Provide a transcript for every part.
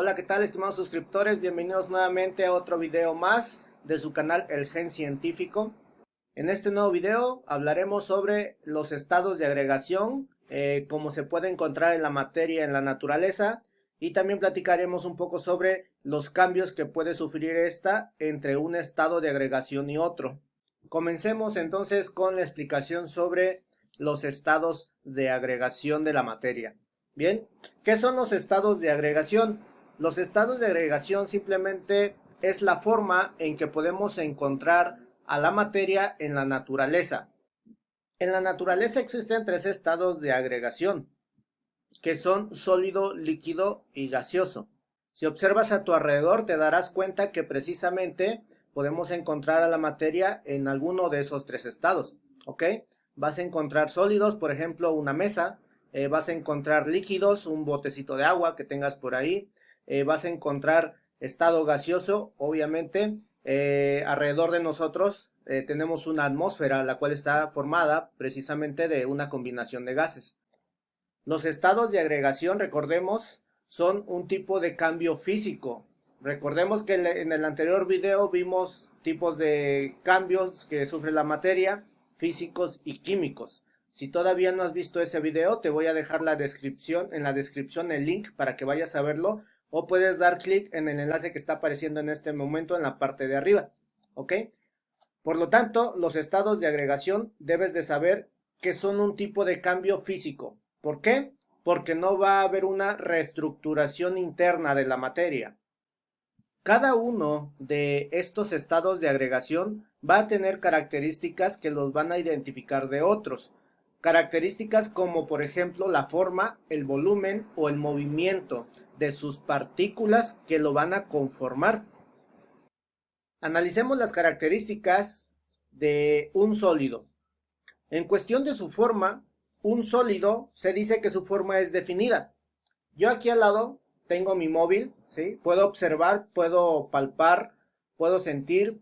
Hola, ¿qué tal, estimados suscriptores? Bienvenidos nuevamente a otro video más de su canal El Gen Científico. En este nuevo video hablaremos sobre los estados de agregación, cómo se puede encontrar en la materia en la naturaleza, y también platicaremos un poco sobre los cambios que puede sufrir esta entre un estado de agregación y otro. Comencemos entonces con la explicación sobre los estados de agregación de la materia. Bien, ¿qué son los estados de agregación? Los estados de agregación simplemente es la forma en que podemos encontrar a la materia en la naturaleza. En la naturaleza existen tres estados de agregación, que son sólido, líquido y gaseoso. Si observas a tu alrededor te darás cuenta que precisamente podemos encontrar a la materia en alguno de esos tres estados, ¿ok? Vas a encontrar sólidos, por ejemplo, una mesa. Vas a encontrar líquidos, un botecito de agua que tengas por ahí. Vas a encontrar estado gaseoso, obviamente. Alrededor de nosotros tenemos una atmósfera, la cual está formada precisamente de una combinación de gases. Los estados de agregación, recordemos, son un tipo de cambio físico. Recordemos que en el anterior video vimos tipos de cambios que sufre la materia, físicos y químicos. Si todavía no has visto ese video, te voy a dejar en la descripción el link para que vayas a verlo, o puedes dar clic en el enlace que está apareciendo en este momento en la parte de arriba, ¿ok? Por lo tanto, los estados de agregación debes de saber que son un tipo de cambio físico. ¿Por qué? Porque no va a haber una reestructuración interna de la materia. Cada uno de estos estados de agregación va a tener características que los van a identificar de otros. Características como, por ejemplo, la forma, el volumen o el movimiento de sus partículas que lo van a conformar. Analicemos las características de un sólido. En cuestión de su forma, un sólido se dice que su forma es definida. Yo aquí al lado tengo mi móvil, ¿sí? Puedo observar, puedo palpar, puedo sentir,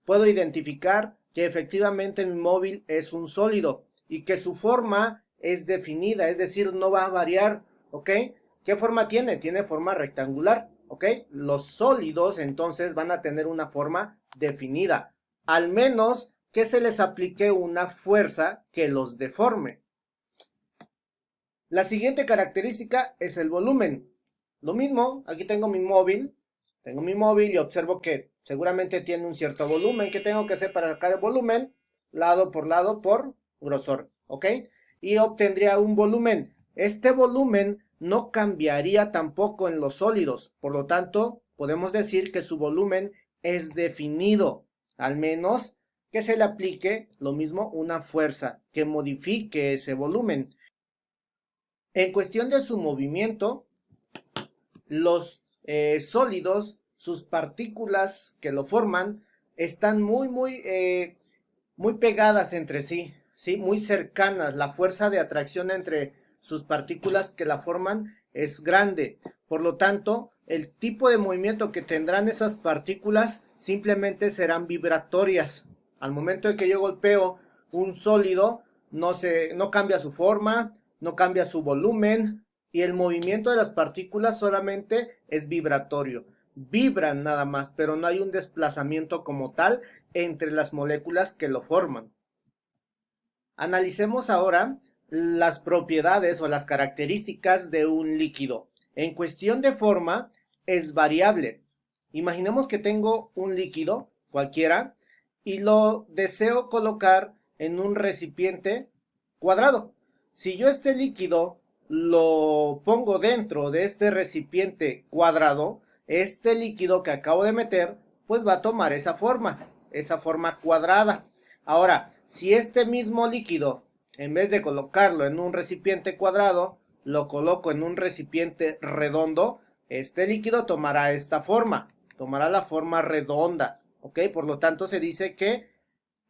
puedo identificar que efectivamente mi móvil es un sólido y que su forma es definida, es decir, no va a variar, ¿ok? ¿Qué forma tiene? Tiene forma rectangular, ¿ok? Los sólidos entonces van a tener una forma definida, al menos que se les aplique una fuerza que los deforme. La siguiente característica es el volumen. Lo mismo, aquí tengo mi móvil y observo que seguramente tiene un cierto volumen. ¿Qué tengo que hacer para sacar el volumen? Lado por grosor, ¿ok? Y obtendría un volumen. Este volumen no cambiaría tampoco en los sólidos, por lo tanto, podemos decir que su volumen es definido, al menos que se le aplique lo mismo una fuerza que modifique ese volumen. En cuestión de su movimiento, los sólidos, sus partículas que lo forman, están muy pegadas entre sí, ¿sí? Muy cercanas. La fuerza de atracción entre sus partículas que la forman es grande. Por lo tanto, el tipo de movimiento que tendrán esas partículas simplemente serán vibratorias. Al momento de que yo golpeo un sólido, no cambia su forma, no cambia su volumen, y el movimiento de las partículas solamente es vibratorio. Vibran nada más, pero no hay un desplazamiento como tal entre las moléculas que lo forman. Analicemos ahora las propiedades o las características de un líquido. En cuestión de forma, es variable. Imaginemos que tengo un líquido cualquiera y lo deseo colocar en un recipiente cuadrado. Si yo este líquido lo pongo dentro de este recipiente cuadrado, este líquido que acabo de meter, pues va a tomar esa forma cuadrada. Ahora, si este mismo líquido, en vez de colocarlo en un recipiente cuadrado, lo coloco en un recipiente redondo, este líquido tomará esta forma, tomará la forma redonda, ¿ok? Por lo tanto, se dice que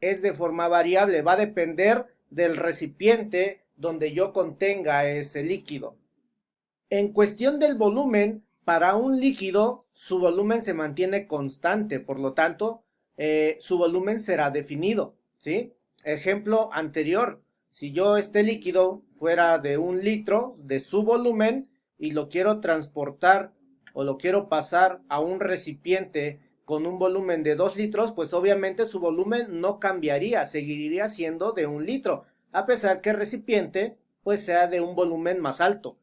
es de forma variable, va a depender del recipiente donde yo contenga ese líquido. En cuestión del volumen, para un líquido, su volumen se mantiene constante, por lo tanto, su volumen será definido, ¿sí? Ejemplo anterior, si yo este líquido fuera de 1 litro de su volumen y lo quiero transportar o lo quiero pasar a un recipiente con un volumen de 2 litros, pues obviamente su volumen no cambiaría, seguiría siendo de 1 litro, a pesar que el recipiente pues sea de un volumen más alto.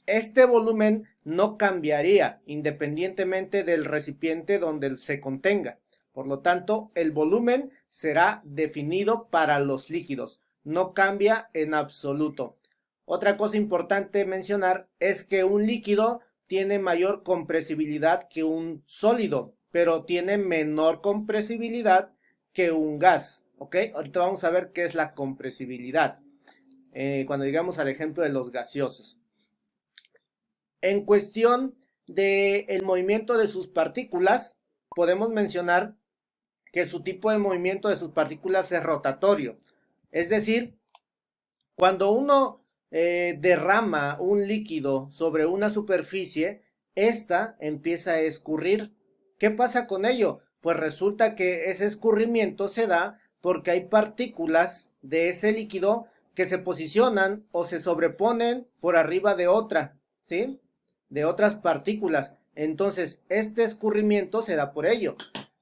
Este volumen no cambiaría independientemente del recipiente donde se contenga. Por lo tanto, el volumen será definido para los líquidos, no cambia en absoluto. Otra cosa importante mencionar es que un líquido tiene mayor compresibilidad que un sólido, pero tiene menor compresibilidad que un gas. ¿Ok? Ahorita vamos a ver qué es la compresibilidad cuando llegamos al ejemplo de los gaseosos. En cuestión del movimiento de sus partículas, podemos mencionar que su tipo de movimiento de sus partículas es rotatorio. Es decir, cuando uno derrama un líquido sobre una superficie, esta empieza a escurrir. ¿Qué pasa con ello? Pues resulta que ese escurrimiento se da porque hay partículas de ese líquido que se posicionan o se sobreponen por arriba de otra, ¿sí? De otras partículas. Entonces, este escurrimiento se da por ello.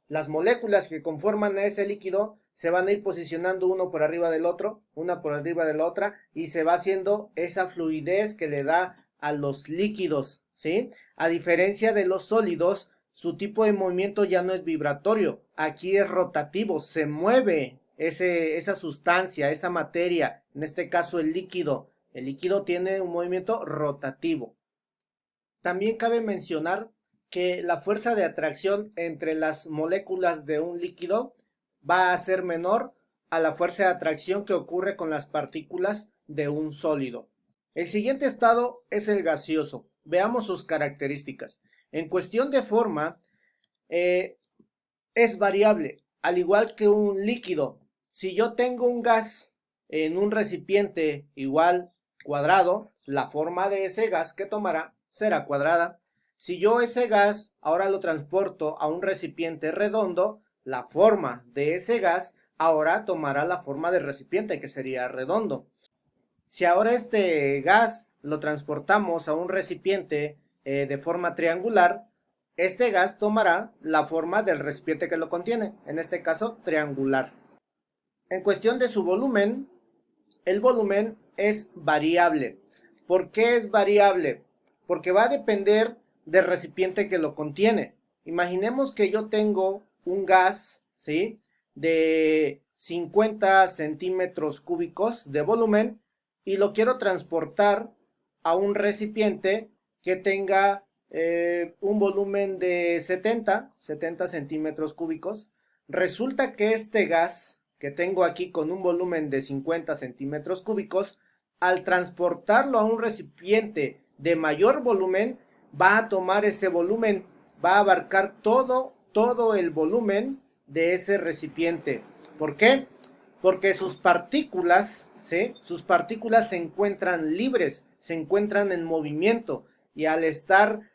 Las moléculas que conforman a ese líquido se van a ir posicionando uno por arriba del otro, una por arriba de la otra, y se va haciendo esa fluidez que le da a los líquidos, ¿sí? A diferencia de los sólidos, su tipo de movimiento ya no es vibratorio, aquí es rotativo, se mueve esa sustancia, esa materia, en este caso el líquido. El líquido tiene un movimiento rotativo. También cabe mencionar que la fuerza de atracción entre las moléculas de un líquido va a ser menor a la fuerza de atracción que ocurre con las partículas de un sólido. El siguiente estado es el gaseoso. Veamos sus características. En cuestión de forma, es variable, al igual que un líquido. Si yo tengo un gas en un recipiente igual cuadrado, la forma de ese gas que tomará será cuadrada. Si yo ese gas ahora lo transporto a un recipiente redondo, la forma de ese gas ahora tomará la forma del recipiente, que sería redondo. Si ahora este gas lo transportamos a un recipiente de forma triangular, este gas tomará la forma del recipiente que lo contiene, en este caso triangular. En cuestión de su volumen, el volumen es variable. ¿Por qué es variable? Porque va a depender del recipiente que lo contiene. Imaginemos que yo tengo un gas, ¿sí?, de 50 centímetros cúbicos de volumen y lo quiero transportar a un recipiente que tenga un volumen de 70 centímetros cúbicos. Resulta que este gas que tengo aquí con un volumen de 50 centímetros cúbicos, al transportarlo a un recipiente de mayor volumen, va a tomar ese volumen, va a abarcar todo el volumen de ese recipiente. ¿Por qué? Porque sus partículas, ¿sí?, sus partículas se encuentran libres, se encuentran en movimiento, y al estar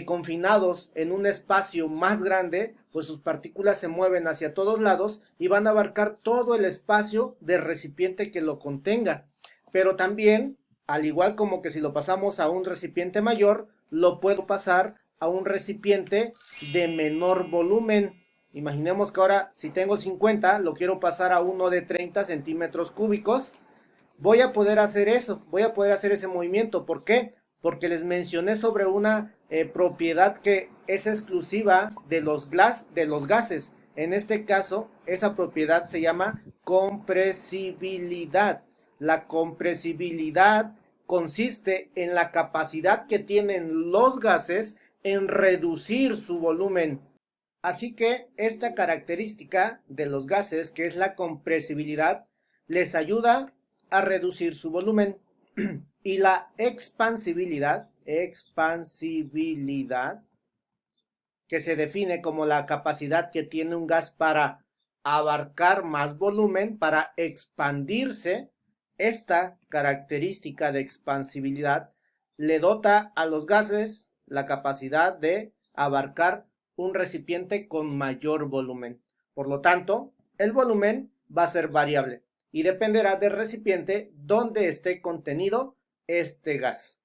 confinados en un espacio más grande, pues sus partículas se mueven hacia todos lados y van a abarcar todo el espacio del recipiente que lo contenga. Pero también, al igual como que si lo pasamos a un recipiente mayor, lo puedo pasar a un recipiente de menor volumen. Imaginemos que ahora, si tengo 50, lo quiero pasar a uno de 30 centímetros cúbicos. Voy a poder hacer eso, voy a poder hacer ese movimiento. ¿Por qué? Porque les mencioné sobre una propiedad que es exclusiva de los gases. En este caso, esa propiedad se llama compresibilidad. La compresibilidad consiste en la capacidad que tienen los gases en reducir su volumen. Así que esta característica de los gases, que es la compresibilidad, les ayuda a reducir su volumen. Y la expansibilidad, que se define como la capacidad que tiene un gas para abarcar más volumen, para expandirse. Esta característica de expansibilidad le dota a los gases la capacidad de abarcar un recipiente con mayor volumen. Por lo tanto, el volumen va a ser variable y dependerá del recipiente donde esté contenido este gas.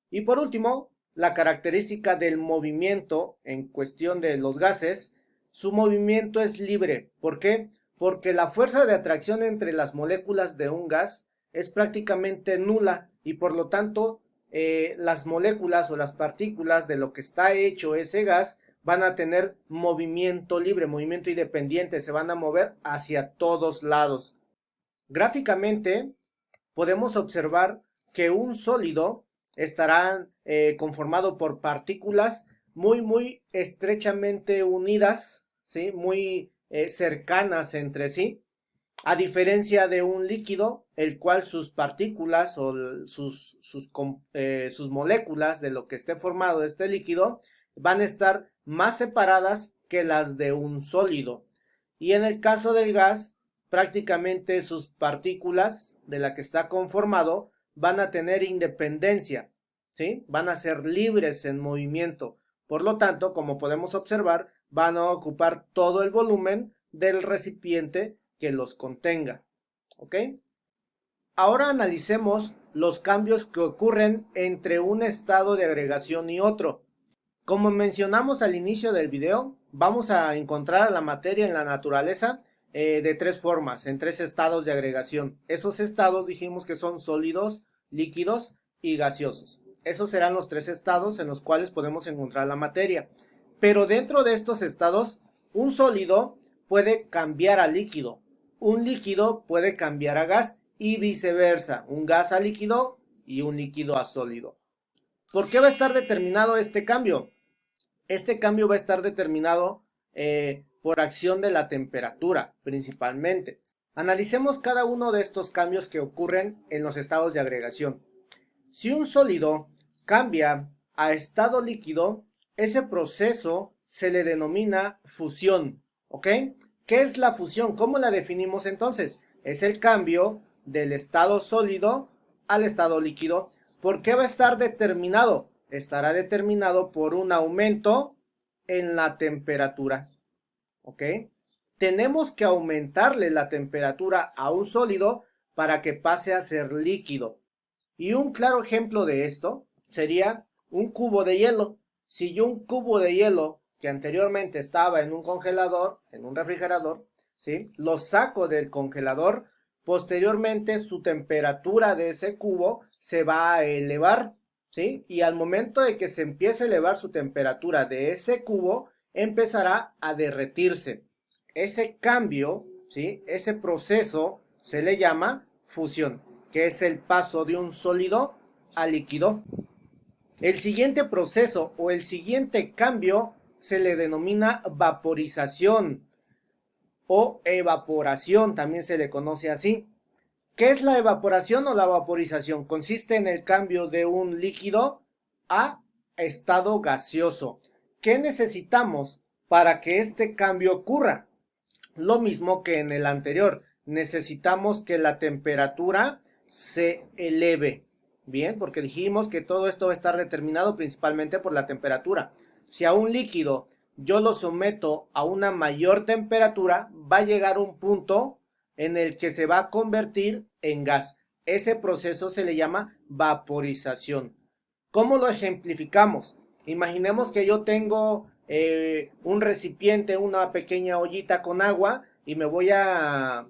Y por último, la característica del movimiento en cuestión de los gases, su movimiento es libre. ¿Por qué? Porque la fuerza de atracción entre las moléculas de un gas es prácticamente nula y por lo tanto las moléculas o las partículas de lo que está hecho ese gas van a tener movimiento libre, movimiento independiente, se van a mover hacia todos lados. Gráficamente podemos observar que un sólido estará conformado por partículas muy estrechamente unidas, ¿sí? Muy cercanas entre sí, a diferencia de un líquido, el cual sus partículas o sus moléculas de lo que esté formado este líquido van a estar más separadas que las de un sólido. Y en el caso del gas, prácticamente sus partículas de la que está conformado van a tener independencia, ¿sí? Van a ser libres en movimiento. Por lo tanto, como podemos observar, van a ocupar todo el volumen del recipiente que los contenga, ¿ok? Ahora analicemos los cambios que ocurren entre un estado de agregación y otro. Como mencionamos al inicio del video, vamos a encontrar la materia en la naturaleza de tres formas, en tres estados de agregación. Esos estados dijimos que son sólidos, líquidos y gaseosos. Esos serán los tres estados en los cuales podemos encontrar la materia. Pero dentro de estos estados, un sólido puede cambiar a líquido, un líquido puede cambiar a gas y viceversa, un gas a líquido y un líquido a sólido. ¿Por qué va a estar determinado este cambio? Este cambio va a estar determinado por acción de la temperatura, principalmente. Analicemos cada uno de estos cambios que ocurren en los estados de agregación. Si un sólido cambia a estado líquido, ese proceso se le denomina fusión, ¿ok? ¿Qué es la fusión? ¿Cómo la definimos entonces? Es el cambio del estado sólido al estado líquido. ¿Por qué va a estar determinado? Estará determinado por un aumento en la temperatura, ¿ok? Tenemos que aumentarle la temperatura a un sólido para que pase a ser líquido. Y un claro ejemplo de esto sería un cubo de hielo. Si yo un cubo de hielo que anteriormente estaba en un congelador, en un refrigerador, ¿sí? Lo saco del congelador, posteriormente su temperatura de ese cubo se va a elevar, ¿sí? Y al momento de que se empiece a elevar su temperatura de ese cubo, empezará a derretirse. Ese cambio, ¿sí? Ese proceso se le llama fusión, que es el paso de un sólido a líquido. El siguiente proceso o el siguiente cambio se le denomina vaporización o evaporación, también se le conoce así. ¿Qué es la evaporación o la vaporización? Consiste en el cambio de un líquido a estado gaseoso. ¿Qué necesitamos para que este cambio ocurra? Lo mismo que en el anterior, necesitamos que la temperatura se eleve. Bien, porque dijimos que todo esto va a estar determinado principalmente por la temperatura. Si a un líquido yo lo someto a una mayor temperatura, va a llegar un punto en el que se va a convertir en gas. Ese proceso se le llama vaporización. ¿Cómo lo ejemplificamos? Imaginemos que yo tengo un recipiente, una pequeña ollita con agua y me voy a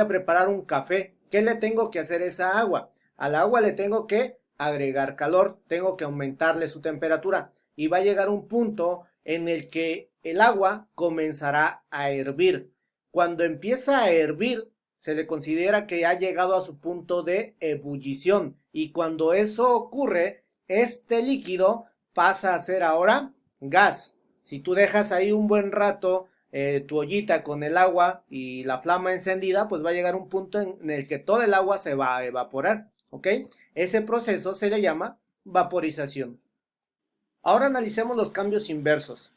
preparar un café. ¿Qué le tengo que hacer a esa agua? Al agua le tengo que agregar calor, tengo que aumentarle su temperatura y va a llegar un punto en el que el agua comenzará a hervir. Cuando empieza a hervir, se le considera que ha llegado a su punto de ebullición y cuando eso ocurre, este líquido pasa a ser ahora gas. Si tú dejas ahí un buen rato tu ollita con el agua y la flama encendida, pues va a llegar un punto en el que todo el agua se va a evaporar, ¿ok? Ese proceso se le llama vaporización. Ahora analicemos los cambios inversos.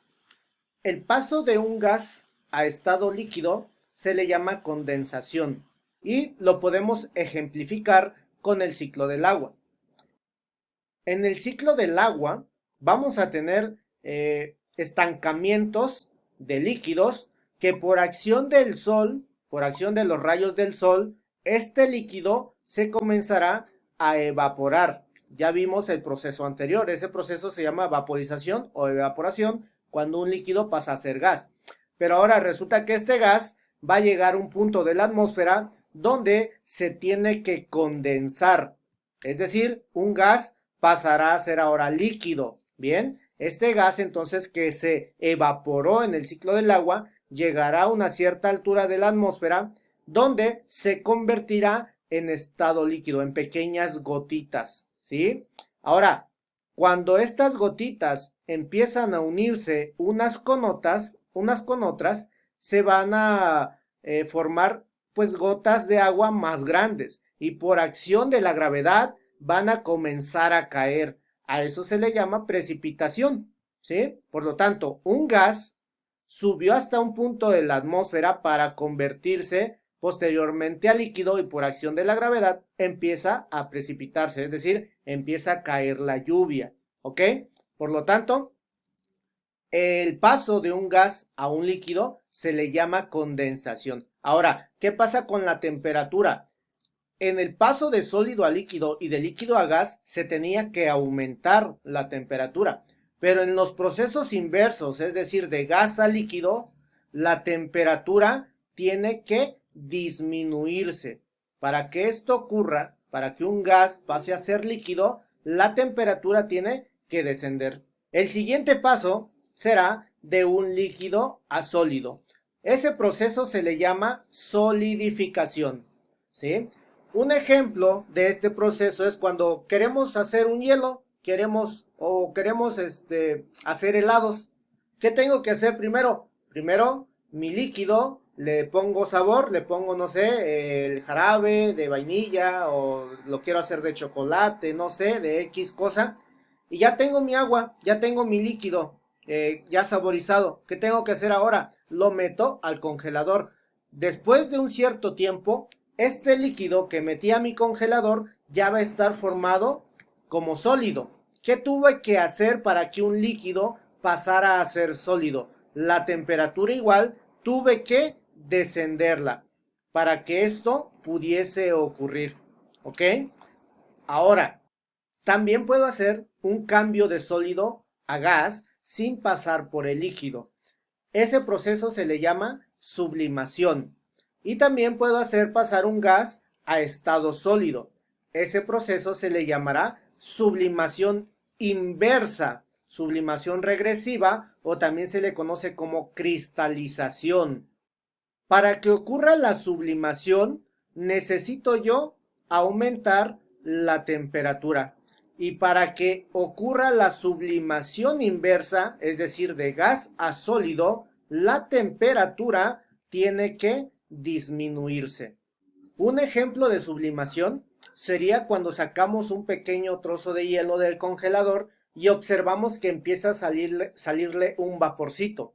El paso de un gas a estado líquido se le llama condensación y lo podemos ejemplificar con el ciclo del agua. En el ciclo del agua vamos a tener estancamientos de líquidos que por acción del sol, por acción de los rayos del sol, este líquido se comenzará a evaporar. Ya vimos el proceso anterior. Ese proceso se llama vaporización o evaporación, cuando un líquido pasa a ser gas. Pero ahora resulta que este gas va a llegar a un punto de la atmósfera donde se tiene que condensar. Es decir, un gas pasará a ser ahora líquido. Bien, este gas entonces que se evaporó en el ciclo del agua llegará a una cierta altura de la atmósfera donde se convertirá en estado líquido, en pequeñas gotitas, ¿sí? Ahora, cuando estas gotitas empiezan a unirse unas con otras, se van a formar pues gotas de agua más grandes y por acción de la gravedad van a comenzar a caer. A eso se le llama precipitación, ¿sí? Por lo tanto, un gas subió hasta un punto de la atmósfera para convertirse posteriormente a líquido y por acción de la gravedad empieza a precipitarse, es decir, empieza a caer la lluvia, ¿ok? Por lo tanto, el paso de un gas a un líquido se le llama condensación. Ahora, ¿qué pasa con la temperatura? En el paso de sólido a líquido y de líquido a gas se tenía que aumentar la temperatura, pero en los procesos inversos, es decir, de gas a líquido, la temperatura tiene que disminuirse. Para que esto ocurra, para que un gas pase a ser líquido, la temperatura tiene que descender. El siguiente paso será de un líquido a sólido. Ese proceso se le llama solidificación, ¿sí? Un ejemplo de este proceso es cuando queremos hacer un hielo, queremos hacer helados. ¿Qué tengo que hacer primero? Primero, mi líquido, le pongo sabor, le pongo, no sé, el jarabe de vainilla o lo quiero hacer de chocolate, no sé, de X cosa. Y ya tengo mi agua, ya tengo mi líquido ya saborizado. ¿Qué tengo que hacer ahora? Lo meto al congelador. Después de un cierto tiempo, este líquido que metí a mi congelador ya va a estar formado como sólido. ¿Qué tuve que hacer para que un líquido pasara a ser sólido? La temperatura igual, tuve que descenderla para que esto pudiese ocurrir. ¿Ok? Ahora, también puedo hacer un cambio de sólido a gas sin pasar por el líquido. Ese proceso se le llama sublimación. Y también puedo hacer pasar un gas a estado sólido. Ese proceso se le llamará sublimación inversa, sublimación regresiva o también se le conoce como cristalización. Para que ocurra la sublimación, necesito yo aumentar la temperatura. Y para que ocurra la sublimación inversa, es decir, de gas a sólido, la temperatura tiene que disminuirse. Un ejemplo de sublimación sería cuando sacamos un pequeño trozo de hielo del congelador y observamos que empieza a salirle un vaporcito.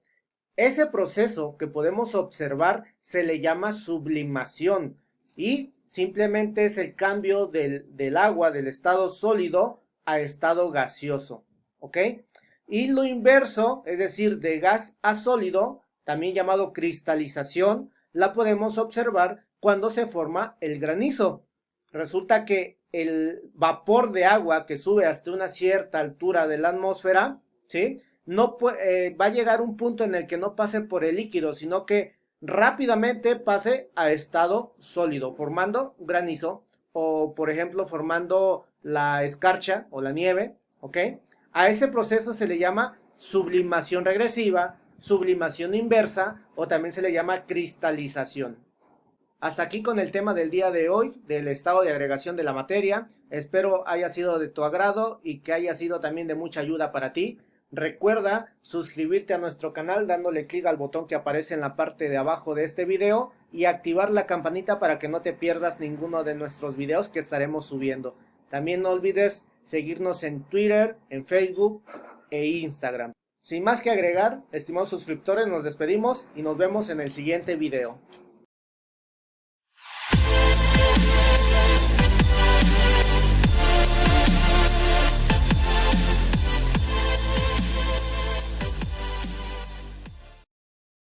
Ese proceso que podemos observar se le llama sublimación y simplemente es el cambio del agua del estado sólido a estado gaseoso, ¿ok? Y lo inverso, es decir, de gas a sólido, también llamado cristalización, la podemos observar cuando se forma el granizo. Resulta que el vapor de agua que sube hasta una cierta altura de la atmósfera, ¿sí? No va a llegar un punto en el que no pase por el líquido, sino que rápidamente pase a estado sólido, formando granizo o, por ejemplo, formando la escarcha o la nieve, ¿ok? A ese proceso se le llama sublimación regresiva, sublimación inversa o también se le llama cristalización. Hasta aquí con el tema del día de hoy, del estado de agregación de la materia. Espero haya sido de tu agrado y que haya sido también de mucha ayuda para ti. Recuerda suscribirte a nuestro canal dándole clic al botón que aparece en la parte de abajo de este video y activar la campanita para que no te pierdas ninguno de nuestros videos que estaremos subiendo. También no olvides seguirnos en Twitter, en Facebook e Instagram. Sin más que agregar, estimados suscriptores, nos despedimos y nos vemos en el siguiente video.